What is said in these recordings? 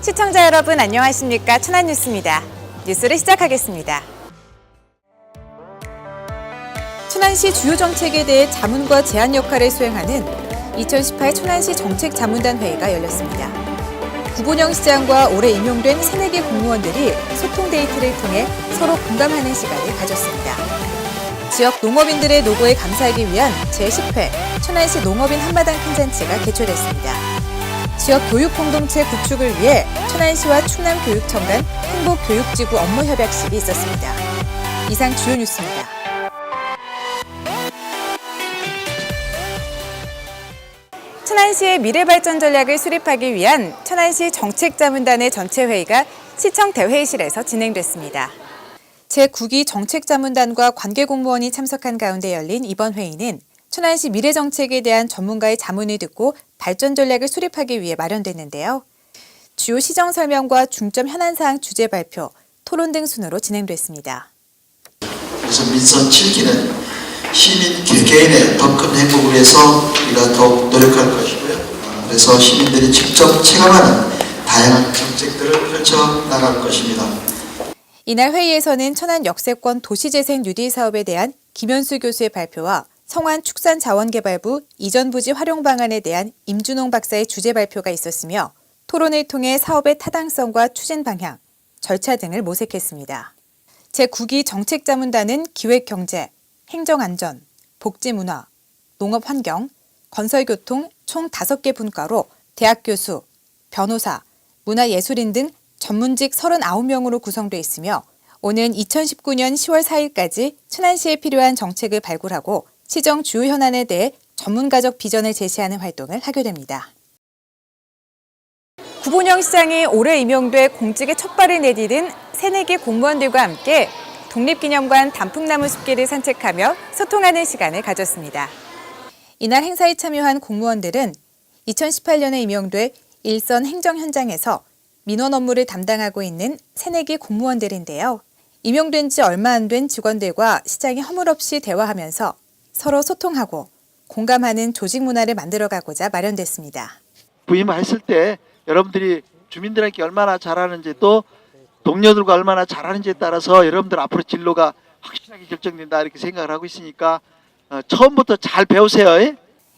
시청자 여러분 안녕하십니까? 천안뉴스입니다. 뉴스를 시작하겠습니다. 천안시 주요 정책에 대해 자문과 제안 역할을 수행하는 2018 천안시 정책자문단 회의가 열렸습니다. 구본영 시장과 올해 임용된 새내기 공무원들이 소통 데이트를 통해 서로 공감하는 시간을 가졌습니다. 지역 농업인들의 노고에 감사하기 위한 제10회 천안시 농업인 한마당 큰 잔치가 개최됐습니다. 지역 교육 공동체 구축을 위해 천안시와 충남교육청 간 행복교육지구 업무 협약식이 있었습니다. 이상 주요 뉴스입니다. 천안시의 미래발전 전략을 수립하기 위한 천안시 정책자문단의 전체 회의가 시청 대회의실에서 진행됐습니다. 제9기 정책자문단과 관계공무원이 참석한 가운데 열린 이번 회의는 천안시 미래정책에 대한 전문가의 자문을 듣고 발전 전략을 수립하기 위해 마련됐는데요. 주요 시정 설명과 중점 현안사항 주제 발표, 토론 등 순으로 진행됐습니다. 그래서 민선 7기는 시민 개개인의 더 큰 행복을 위해서 우리가 더욱 노력할 것이고요. 그래서 시민들이 직접 체감하는 다양한 정책들을 펼쳐나갈 것입니다. 이날 회의에서는 천안 역세권 도시재생 뉴딜 사업에 대한 김현수 교수의 발표와 성안축산자원개발부 이전 부지 활용 방안에 대한 임준홍 박사의 주제 발표가 있었으며 토론을 통해 사업의 타당성과 추진 방향, 절차 등을 모색했습니다. 제9기 정책자문단은 기획경제, 행정안전, 복지문화, 농업환경, 건설교통 총 5개 분과로 대학 교수, 변호사, 문화예술인 등 전문직 39명으로 구성되어 있으며 오는 2019년 10월 4일까지 천안시에 필요한 정책을 발굴하고 시정 주요 현안에 대해 전문가적 비전을 제시하는 활동을 하게 됩니다. 구본영 시장이 올해 임용돼 공직에 첫 발을 내디딘 새내기 공무원들과 함께 독립기념관 단풍나무 숲길을 산책하며 소통하는 시간을 가졌습니다. 이날 행사에 참여한 공무원들은 2018년에 임용돼 일선 행정 현장에서 민원 업무를 담당하고 있는 새내기 공무원들인데요. 임용된 지 얼마 안 된 직원들과 시장이 허물없이 대화하면서 서로 소통하고 공감하는 조직 문화를 만들어가고자 마련됐습니다. 부임했을 때 여러분들이 주민들에게 얼마나 잘하는지 또 동료들과 얼마나 잘하는지에 따라서 여러분들 앞으로 진로가 확실하게 결정된다 이렇게 생각을 하고 있으니까 처음부터 잘 배우세요.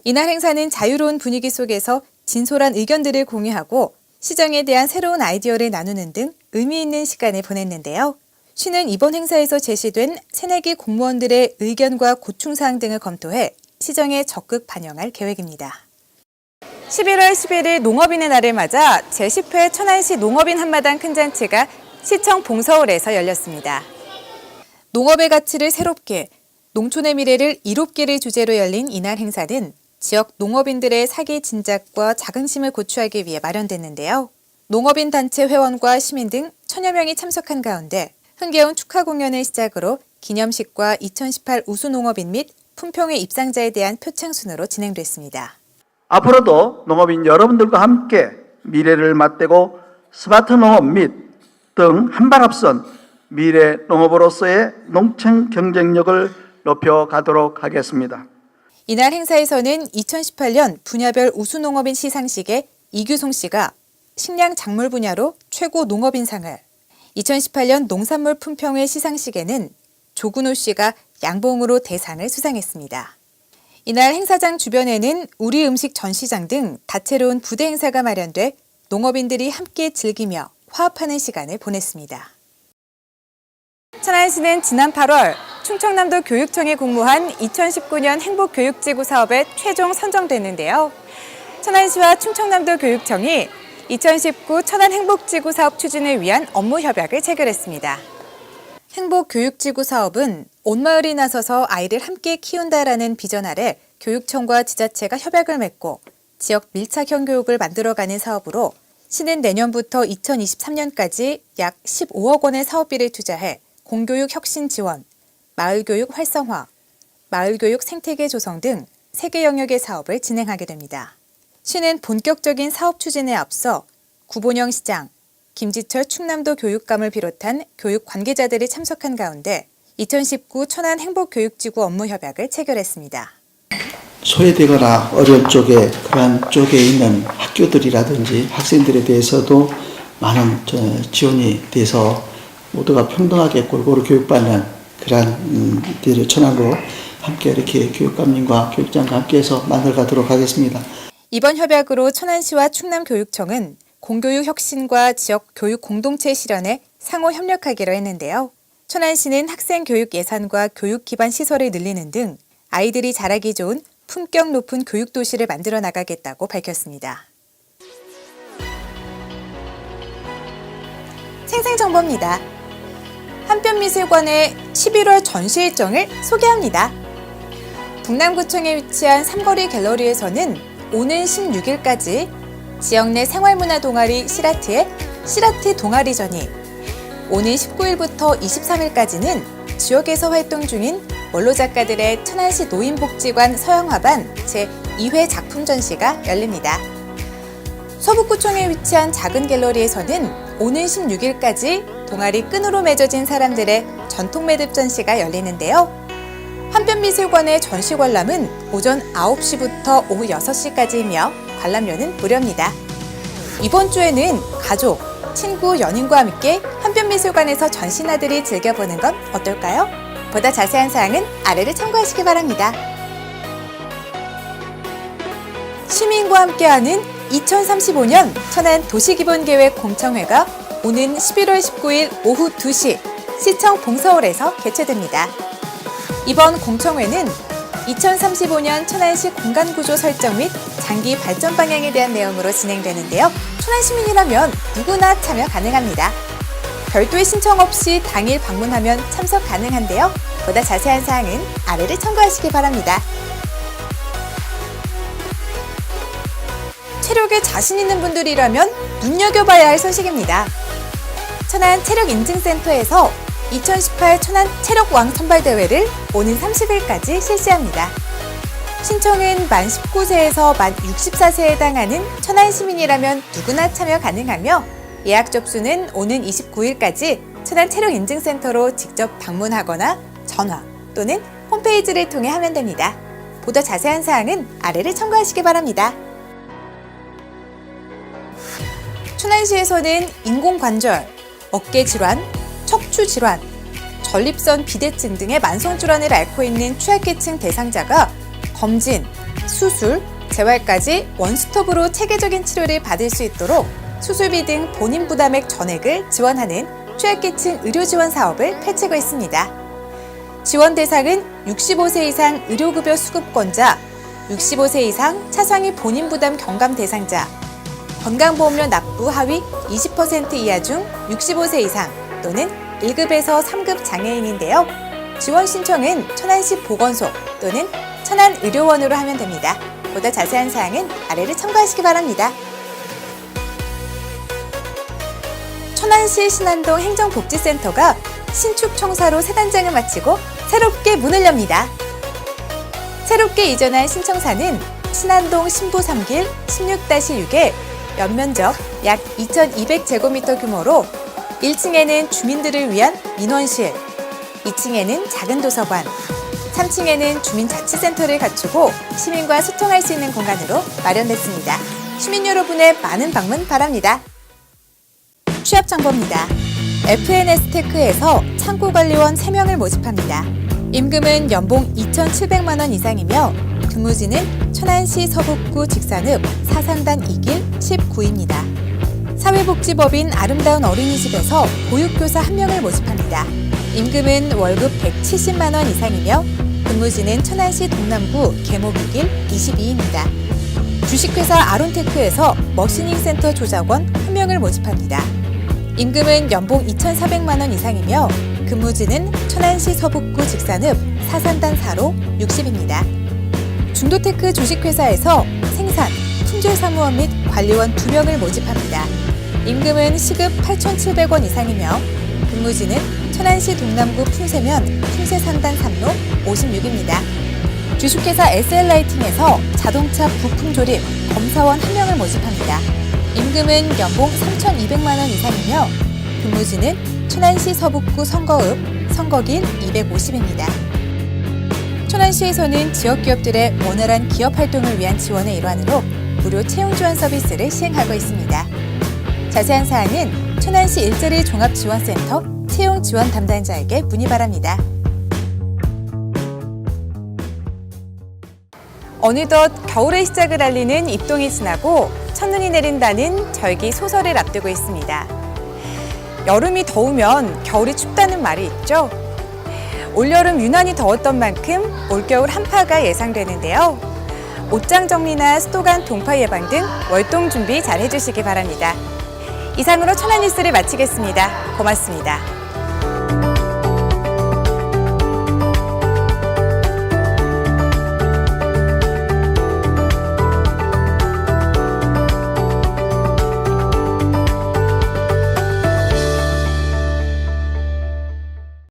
이날 행사는 자유로운 분위기 속에서 진솔한 의견들을 공유하고 시정에 대한 새로운 아이디어를 나누는 등 의미 있는 시간을 보냈는데요. 시는 이번 행사에서 제시된 새내기 공무원들의 의견과 고충사항 등을 검토해 시정에 적극 반영할 계획입니다. 11월 11일 농업인의 날을 맞아 제10회 천안시 농업인 한마당 큰 잔치가 시청 봉서홀에서 열렸습니다. 농업의 가치를 새롭게, 농촌의 미래를 이롭게를 주제로 열린 이날 행사는 지역 농업인들의 사기 진작과 자긍심을 고취하기 위해 마련됐는데요. 농업인 단체 회원과 시민 등 1000여 명이 참석한 가운데 흥겨운 축하 공연을 시작으로 기념식과 2018 우수농업인 및 품평회 입상자에 대한 표창 순으로 진행됐습니다. 앞으로도 농업인 여러분들과 함께 미래를 맞대고 스마트 농업 및 등 한 발 앞선 미래 농업으로서의 농촌 경쟁력을 높여가도록 하겠습니다. 이날 행사에서는 2018년 분야별 우수농업인 시상식에 이규송 씨가 식량 작물 분야로 최고 농업인상을, 2018년 농산물 품평회 시상식에는 조근호 씨가 양봉으로 대상을 수상했습니다. 이날 행사장 주변에는 우리 음식 전시장 등 다채로운 부대 행사가 마련돼 농업인들이 함께 즐기며 화합하는 시간을 보냈습니다. 천안시는 지난 8월 충청남도 교육청에 공모한 2019년 행복교육지구 사업에 최종 선정됐는데요. 천안시와 충청남도 교육청이 2019 천안 행복지구 사업 추진을 위한 업무 협약을 체결했습니다. 행복교육지구 사업은 온 마을이 나서서 아이를 함께 키운다라는 비전 아래 교육청과 지자체가 협약을 맺고 지역 밀착형 교육을 만들어가는 사업으로 시는 내년부터 2023년까지 약 15억 원의 사업비를 투자해 공교육 혁신 지원, 마을교육 활성화, 마을교육 생태계 조성 등 3개 영역의 사업을 진행하게 됩니다. 시는 본격적인 사업 추진에 앞서 구본영 시장, 김지철 충남도 교육감을 비롯한 교육 관계자들이 참석한 가운데 2019 천안 행복교육지구 업무 협약을 체결했습니다. 소외되거나 어려운 쪽에 그러한 쪽에 있는 학교들이라든지 학생들에 대해서도 많은 지원이 돼서 모두가 평등하게 골고루 교육받는 그러한 데를 천안으로 함께 이렇게 교육감님과 교육장과 함께해서 만들어가도록 하겠습니다. 이번 협약으로 천안시와 충남교육청은 공교육 혁신과 지역 교육 공동체 실현에 상호 협력하기로 했는데요. 천안시는 학생 교육 예산과 교육 기반 시설을 늘리는 등 아이들이 자라기 좋은 품격 높은 교육 도시를 만들어 나가겠다고 밝혔습니다. 생생정보입니다. 한편미술관의 11월 전시 일정을 소개합니다. 북남구청에 위치한 삼거리 갤러리에서는 오는 16일까지 지역 내 생활문화 동아리 시라트의 시라트 동아리전이, 오는 19일부터 23일까지는 지역에서 활동 중인 원로 작가들의 천안시 노인복지관 서양화반 제2회 작품 전시가 열립니다. 서북구청에 위치한 작은 갤러리에서는 오는 16일까지 동아리 끈으로 맺어진 사람들의 전통 매듭 전시가 열리는데요. 한편미술관의 전시 관람은 오전 9시부터 오후 6시까지이며 관람료는 무료입니다. 이번 주에는 가족, 친구, 연인과 함께 한편미술관에서 전시나들이 즐겨보는 건 어떨까요? 보다 자세한 사항은 아래를 참고하시기 바랍니다. 시민과 함께하는 2035년 천안 도시기본계획 공청회가 오는 11월 19일 오후 2시 시청 봉서홀에서 개최됩니다. 이번 공청회는 2035년 천안시 공간구조 설정 및 장기 발전 방향에 대한 내용으로 진행되는데요. 천안 시민이라면 누구나 참여 가능합니다. 별도의 신청 없이 당일 방문하면 참석 가능한데요. 보다 자세한 사항은 아래를 참고하시기 바랍니다. 체력에 자신 있는 분들이라면 눈여겨봐야 할 소식입니다. 천안 체력인증센터에서 2018 천안 체력왕 선발대회를 오는 30일까지 실시합니다. 신청은 만 19세에서 만 64세에 해당하는 천안 시민이라면 누구나 참여 가능하며 예약 접수는 오는 29일까지 천안 체력인증센터로 직접 방문하거나 전화 또는 홈페이지를 통해 하면 됩니다. 보다 자세한 사항은 아래를 참고하시기 바랍니다. 천안시에서는 인공관절, 어깨질환, 척추질환, 전립선 비대증 등의 만성질환을 앓고 있는 취약계층 대상자가 검진, 수술, 재활까지 원스톱으로 체계적인 치료를 받을 수 있도록 수술비 등 본인 부담액 전액을 지원하는 취약계층 의료지원 사업을 펼치고 있습니다. 지원 대상은 65세 이상 의료급여 수급권자, 65세 이상 차상위 본인 부담 경감 대상자, 건강보험료 납부 하위 20% 이하 중 65세 이상 또는 1급에서 3급 장애인인데요. 지원 신청은 천안시 보건소 또는 천안의료원으로 하면 됩니다. 보다 자세한 사항은 아래를 참고하시기 바랍니다. 천안시 신안동 행정복지센터가 신축 청사로 새 단장을 마치고 새롭게 문을 엽니다. 새롭게 이전한 신청사는 신안동 신부 3길 16-6에 연면적 약 2,200제곱미터 규모로 1층에는 주민들을 위한 민원실, 2층에는 작은 도서관, 3층에는 주민자치센터를 갖추고 시민과 소통할 수 있는 공간으로 마련됐습니다. 시민 여러분의 많은 방문 바랍니다. 취업 정보입니다. FNS테크에서 창고관리원 3명을 모집합니다. 임금은 연봉 2,700만 원 이상이며 근무지는 천안시 서북구 직산읍 사상단 2길 19입니다. 사회복지법인 아름다운 어린이집에서 보육교사 1명을 모집합니다. 임금은 월급 170만 원 이상이며 근무지는 천안시 동남구 계모 2길 22입니다. 주식회사 아론테크에서 머시닝센터 조작원 1명을 모집합니다. 임금은 연봉 2,400만 원 이상이며 근무지는 천안시 서북구 직산읍 사산단 4로 60입니다. 중도테크 주식회사에서 생산, 품질 사무원 및 관리원 2명을 모집합니다. 임금은 시급 8,700원 이상이며 근무지는 천안시 동남구 풍세면 풍세 3단 3로 56입니다. 주식회사 SL라이팅에서 자동차 부품 조립 검사원 1명을 모집합니다. 임금은 연봉 3,200만 원 이상이며 근무지는 천안시 서북구 선거읍 선거길 250입니다. 천안시에서는 지역기업들의 원활한 기업 활동을 위한 지원의 일환으로 무료 채용 지원 서비스를 시행하고 있습니다. 자세한 사항은 천안시 일자리 종합지원센터 채용 지원 담당자에게 문의 바랍니다. 어느덧 겨울의 시작을 알리는 입동이 지나고 첫눈이 내린다는 절기 소설을 앞두고 있습니다. 여름이 더우면 겨울이 춥다는 말이 있죠. 올여름 유난히 더웠던 만큼 올겨울 한파가 예상되는데요. 옷장 정리나 수도관 동파 예방 등 월동 준비 잘 해주시기 바랍니다. 이상으로 천안 뉴스를 마치겠습니다. 고맙습니다.